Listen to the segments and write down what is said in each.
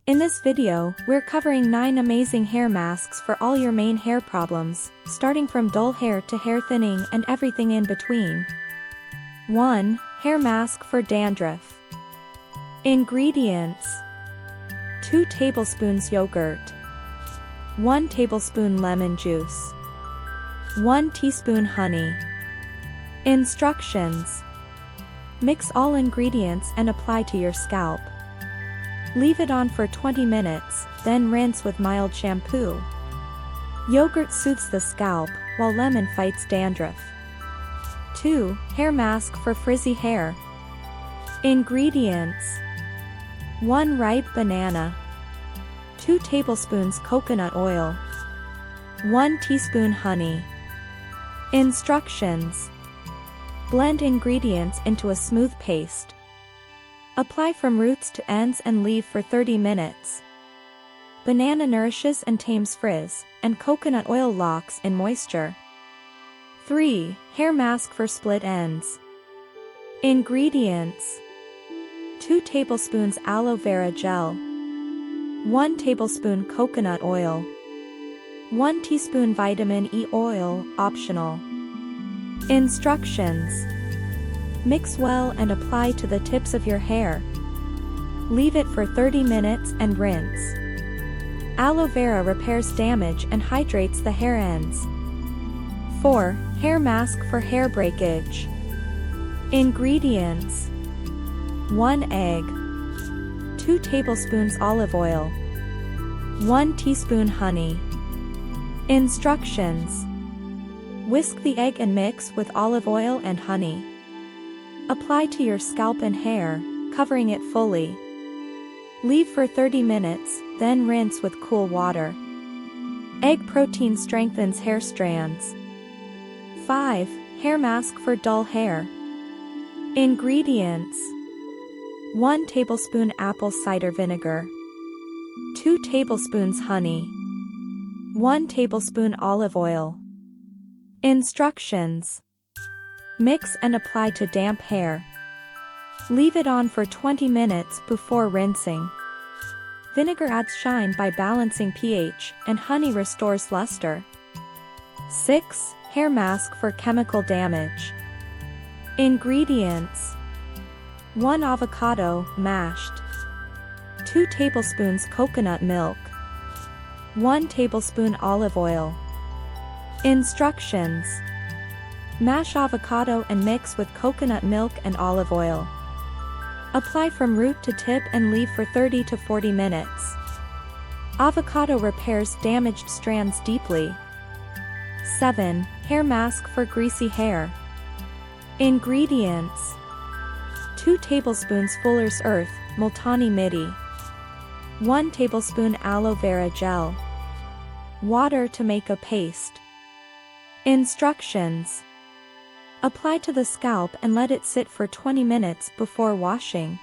In this video, we're covering 9 amazing hair masks for all your main hair problems, starting from dull hair to hair thinning and everything in between. 1. Hair mask for dandruff. Ingredients: 2 tablespoons yogurt, 1 tablespoon lemon juice, 1 teaspoon honey. Instructions: mix all ingredients and apply to your scalp. Leave it on for 20 minutes, then rinse with mild shampoo. Yogurt soothes the scalp, while lemon fights dandruff. 2. Hair mask for frizzy hair. Ingredients: 1 ripe banana, 2 tablespoons coconut oil, 1 teaspoon honey. Instructions: blend ingredients into a smooth paste. Apply from roots to ends and leave for 30 minutes. Banana nourishes and tames frizz, and coconut oil locks in moisture. 3. Hair mask for split ends. Ingredients: 2 tablespoons aloe vera gel, 1 tablespoon coconut oil, 1 teaspoon vitamin E oil, optional. Instructions: mix well and apply to the tips of your hair. Leave it for 30 minutes and rinse. Aloe vera repairs damage and hydrates the hair ends. 4. Hair mask for hair breakage. Ingredients: 1 egg, 2 tablespoons olive oil, 1 teaspoon honey. Instructions: whisk the egg and mix with olive oil and honey. Apply to your scalp and hair, covering it fully. Leave for 30 minutes, then rinse with cool water. Egg protein strengthens hair strands. 5. Hair mask for dull hair. Ingredients: 1 tablespoon apple cider vinegar, 2 tablespoons honey, 1 tablespoon olive oil. Instructions: mix and apply to damp hair. Leave it on for 20 minutes before rinsing. Vinegar adds shine by balancing pH, and honey restores luster. 6. Hair mask for chemical damage. Ingredients: 1 avocado, mashed, 2 tablespoons coconut milk, 1 tablespoon olive oil. Instructions: mash avocado and mix with coconut milk and olive oil. Apply from root to tip and leave for 30 to 40 minutes. Avocado repairs damaged strands deeply. 7. Hair mask for greasy hair. Ingredients: 2 tablespoons Fuller's Earth, Multani Mitti, 1 tablespoon aloe vera gel, water to make a paste. Instructions: apply to the scalp and let it sit for 20 minutes before washing.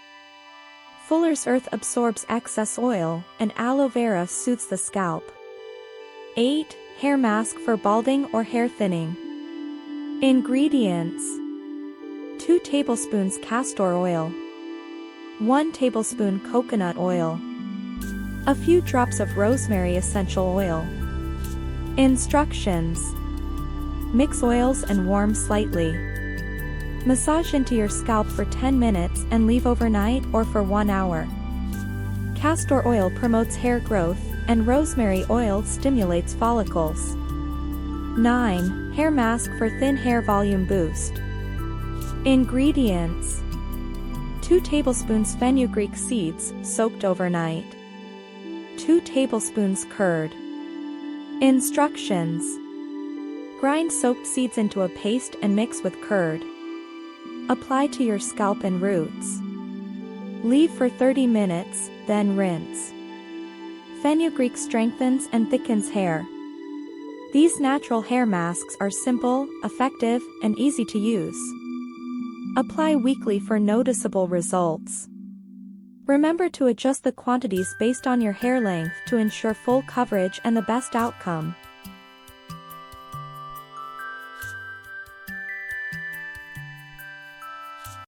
Fuller's Earth absorbs excess oil, and aloe vera soothes the scalp. 8. Hair mask for balding or hair thinning. Ingredients: 2 tablespoons castor oil, 1 tablespoon coconut oil, a few drops of rosemary essential oil. Instructions: mix oils and warm slightly. Massage into your scalp for 10 minutes and leave overnight or for 1 hour. Castor oil promotes hair growth, and rosemary oil stimulates follicles. 9. Hair mask for thin hair volume boost. Ingredients: 2 tablespoons fenugreek seeds, soaked overnight, 2 tablespoons curd. Instructions: grind soaked seeds into a paste and mix with curd. Apply to your scalp and roots. Leave for 30 minutes, then rinse. Fenugreek strengthens and thickens hair. These natural hair masks are simple, effective, and easy to use. Apply weekly for noticeable results. Remember to adjust the quantities based on your hair length to ensure full coverage and the best outcome.